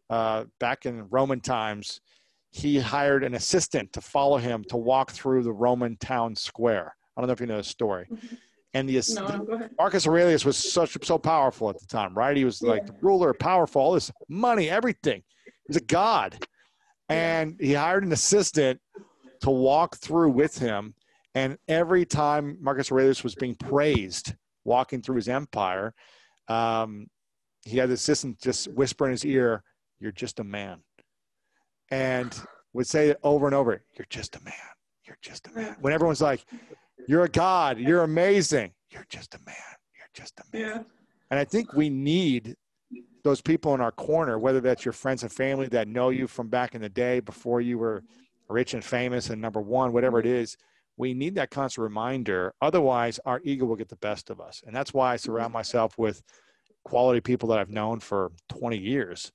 back in Roman times, he hired an assistant to follow him to walk through the Roman town square. I don't know if you know the story. And Marcus Aurelius was so powerful at the time, right? He was like the ruler, powerful, all this money, everything. He was a god. And he hired an assistant to walk through with him. And every time Marcus Aurelius was being praised, walking through his empire, he had the assistant just whisper in his ear, "You're just a man." And would say it over and over, "You're just a man. You're just a man." When everyone's like, "You're a god. You're amazing. You're just a man. You're just a man." Yeah. And I think we need those people in our corner, whether that's your friends and family that know you from back in the day before you were rich and famous and number one, whatever it is. We need that constant reminder. Otherwise, our ego will get the best of us. And that's why I surround myself with quality people that I've known for 20 years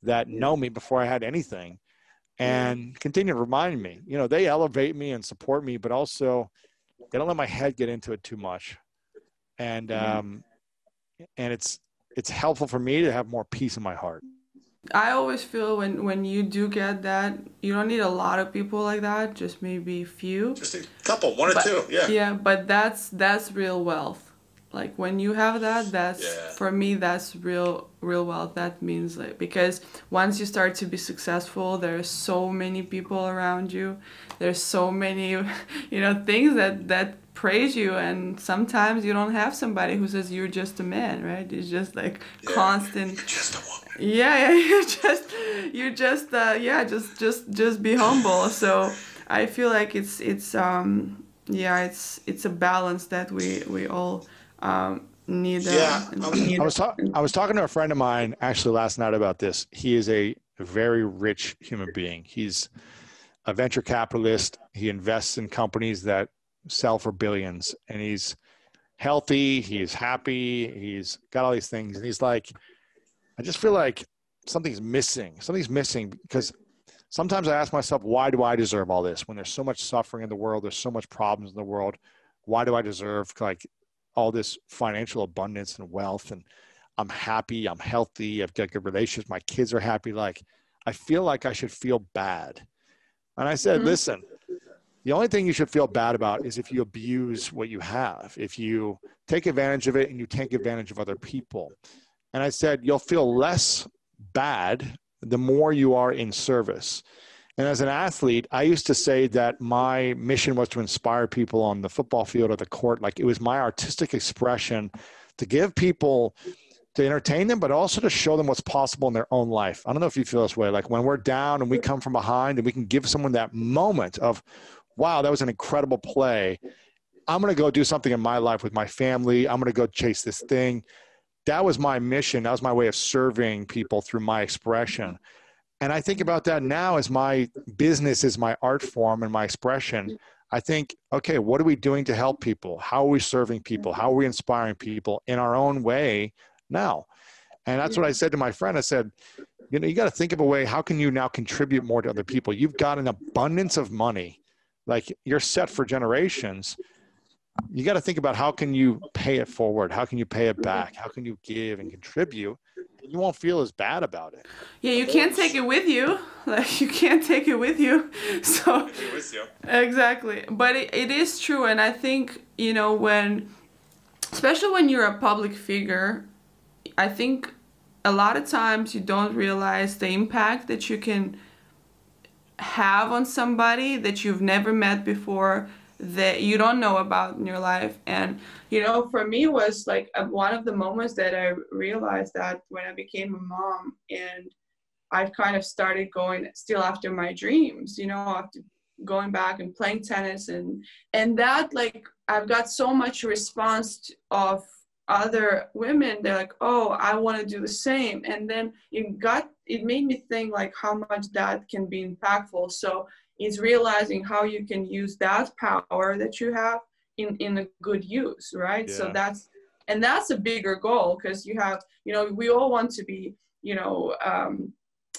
that know me before I had anything and continue to remind me. You know, they elevate me and support me, but also they don't let my head get into it too much. And it's helpful for me to have more peace in my heart. I always feel when you do get that, you don't need a lot of people like that, just maybe a few. Just a couple, one or two, yeah. Yeah, but that's real wealth. Like when you have that, for me, that's real wealth. That means like, because once you start to be successful, there's so many people around you. There's so many, things that praise you, and sometimes you don't have somebody who says you're just a man, right? It's just like constant. You're just a woman. Yeah, you're just be humble. So I feel like it's a balance that we all need. I was talking to a friend of mine actually last night about this. He is a very rich human being. He's a venture capitalist. He invests in companies that sell for billions, and he's healthy. He's happy. He's got all these things. And he's like, I just feel like something's missing. Something's missing because sometimes I ask myself, why do I deserve all this? When there's so much suffering in the world, there's so much problems in the world. Why do I deserve like all this financial abundance and wealth? And I'm happy. I'm healthy. I've got good relationships. My kids are happy. Like, I feel like I should feel bad. And I said, listen, the only thing you should feel bad about is if you abuse what you have, if you take advantage of it and you take advantage of other people. And I said, you'll feel less bad the more you are in service. And as an athlete, I used to say that my mission was to inspire people on the football field or the court. Like, it was my artistic expression to give people, to entertain them, but also to show them what's possible in their own life. I don't know if you feel this way. Like when we're down and we come from behind and we can give someone that moment of, wow, that was an incredible play. I'm going to go do something in my life with my family. I'm going to go chase this thing. That was my mission. That was my way of serving people through my expression. And I think about that now as my business is my art form and my expression. I think, okay, what are we doing to help people? How are we serving people? How are we inspiring people in our own way now? And that's what I said to my friend. I said, you know, you got to think of a way, how can you now contribute more to other people? You've got an abundance of money. Like, you're set for generations. You got to think about, how can you pay it forward? How can you pay it back? How can you give and contribute? You won't feel as bad about it. Yeah, you can't take it with you. Like, you can't take it with you. So With you. exactly. But it is true. And I think, you know, especially when you're a public figure, I think a lot of times you don't realize the impact that you can have on somebody that you've never met before, that you don't know about in your life. And, you know, for me was like one of the moments that I realized that when I became a mom, and I've kind of started going still after my dreams, you know, after going back and playing tennis, and that, like, I've got so much response of other women. They're like, oh, I want to do the same. And then it made me think, like, how much that can be impactful. So it's realizing how you can use that power that you have in a good use, right? Yeah. So that's a bigger goal, because you have, you know, we all want to be, you know,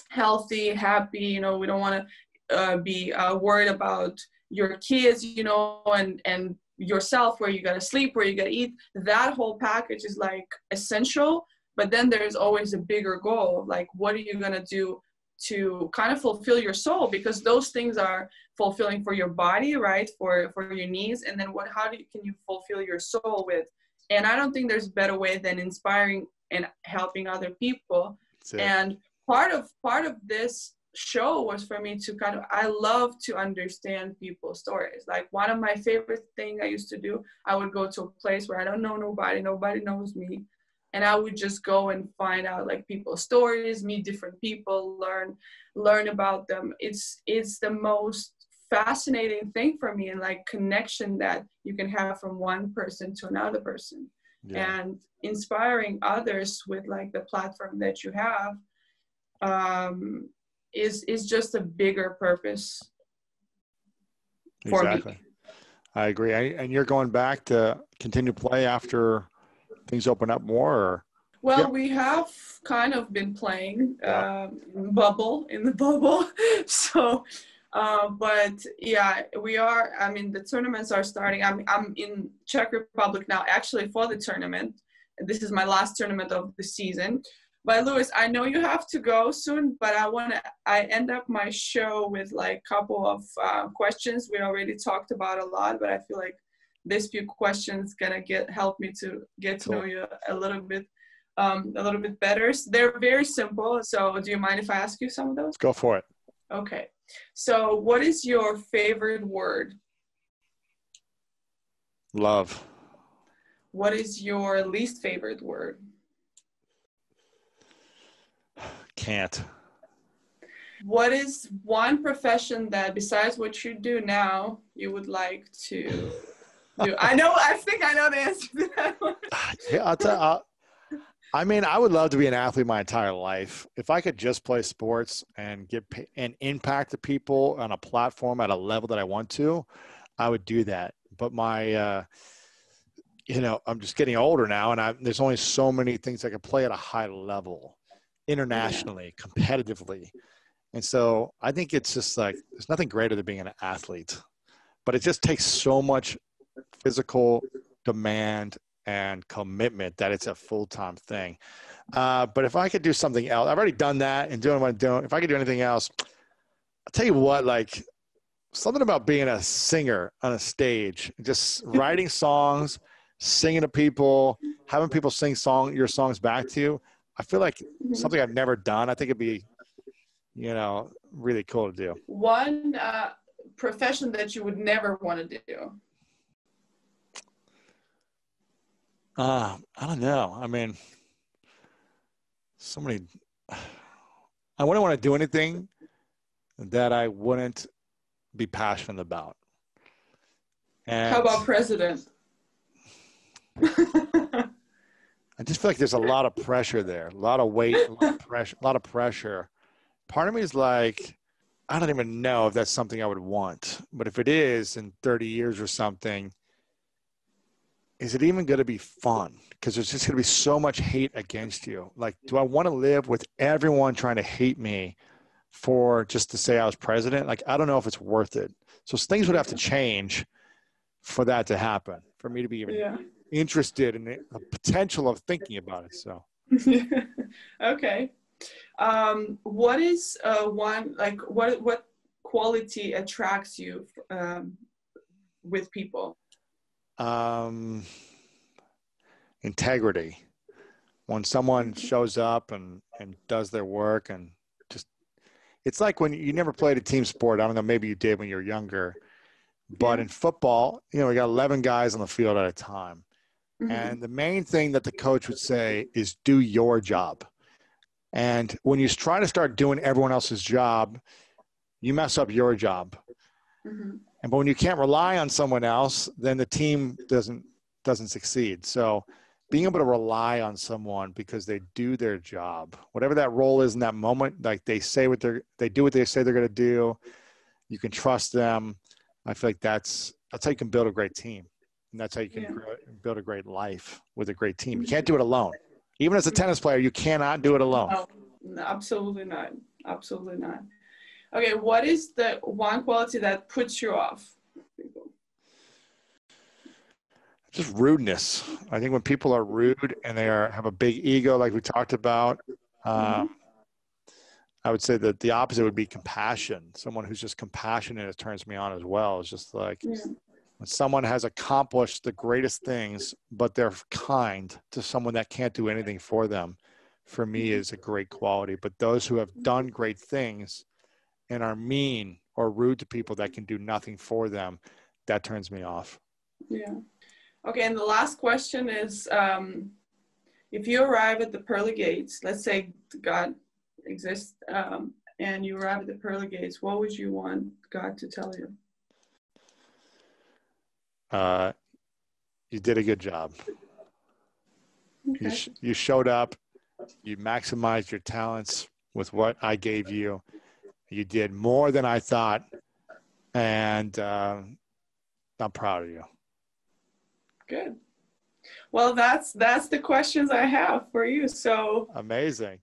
healthy, happy, you know, we don't want to be worried about your kids, you know, and yourself, where you got to sleep, where you got to eat. That whole package is like essential, but then there's always a bigger goal, like, what are you going to do to kind of fulfill your soul? Because those things are fulfilling for your body, right? For your needs. And then can you fulfill your soul with? And I don't think there's a better way than inspiring and helping other people. And part of this show was for me to I love to understand people's stories. Like, one of my favorite things I used to do, I would go to a place where I don't know nobody knows me, and I would just go and find out, like, people's stories, meet different people, learn about them. It's the most fascinating thing for me, and like connection that you can have from one person to another person. Yeah. And inspiring others with, like, the platform that you have is just a bigger purpose for me. I agree. And you're going back to continue to play after things open up more? Or? Well, yeah. We have kind of been playing in the bubble. So, but yeah, we are. I mean, the tournaments are starting. I'm in Czech Republic now, actually, for the tournament. This is my last tournament of the season. But Lewis, I know you have to go soon, but I end up my show with, like, a couple of questions. We already talked about a lot, but I feel like this few questions gonna help me to get to know you a little bit better. So they're very simple. So do you mind if I ask you some of those? Go for it. Okay. So what is your favorite word? Love. What is your least favorite word? Can't. What is one profession that, besides what you do now, you would like to do? I think I know the answer to that one. Yeah, I'll tell you. I mean, I would love to be an athlete my entire life. If I could just play sports and and impact the people on a platform at a level that I want to, I would do that. But my, you know, I'm just getting older now, and there's only so many things I can play at a high level, internationally, competitively. And so I think it's just like, there's nothing greater than being an athlete, but it just takes so much physical demand and commitment that it's a full-time thing. But if I could do something else, I've already done that and doing what I'm doing. If I could do anything else, I'll tell you what, like, something about being a singer on a stage, just writing songs, singing to people, having people sing your songs back to you. I feel like something I've never done. I think it'd be, you know, really cool to do. One profession that you would never want to do? I don't know. I mean, I wouldn't want to do anything that I wouldn't be passionate about. And how about president? I just feel like there's a lot of pressure there, a lot of weight, a lot of pressure part of me is like, I don't even know if that's something I would want. But if it is in 30 years or something, is it even going to be fun? Because there's just going to be so much hate against you. Like, do I want to live with everyone trying to hate me for just to say I was president? Like, I don't know if it's worth it. So things would have to change for that to happen, for me to be even interested in the potential of thinking about it. So, okay. What is what quality attracts you with people? Integrity. When someone shows up and does their work, and just, it's like when you never played a team sport. I don't know, maybe you did when you were younger, but in football, we got 11 guys on the field at a time. And the main thing that the coach would say is do your job. And when you try to start doing everyone else's job, you mess up your job. But when you can't rely on someone else, then the team doesn't succeed. So being able to rely on someone because they do their job, whatever that role is in that moment, like they do what they say they're going to do. You can trust them. I feel like that's how you can build a great team. And that's how you can build a great life with a great team. You can't do it alone. Even as a tennis player, you cannot do it alone. No, absolutely not. Absolutely not. Okay, what is the one quality that puts you off? Just rudeness. I think when people are rude and they have a big ego, like we talked about, I would say that the opposite would be compassion. Someone who's just compassionate, it turns me on as well. It's just like when someone has accomplished the greatest things, but they're kind to someone that can't do anything for them, for me is a great quality. But those who have done great things and are mean or rude to people that can do nothing for them, that turns me off. Yeah. Okay, and the last question is, if you arrive at the pearly gates, let's say God exists, and you arrive at the pearly gates, what would you want God to tell you? You did a good job. Okay. You showed up. You maximized your talents with what I gave you. You did more than I thought, and I'm proud of you. Good. Well, that's the questions I have for you. So amazing.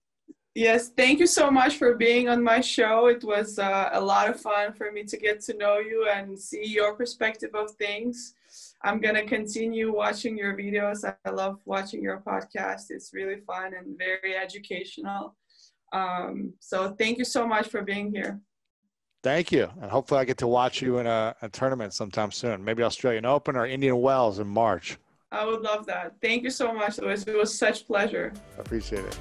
Yes, thank you so much for being on my show. It was a lot of fun for me to get to know you and see your perspective of things. I'm going to continue watching your videos. I love watching your podcast. It's really fun and very educational. So thank you so much for being here. Thank you. And hopefully I get to watch you in a tournament sometime soon. Maybe Australian Open or Indian Wells in March. I would love that. Thank you so much, Lewis. It was such a pleasure. I appreciate it.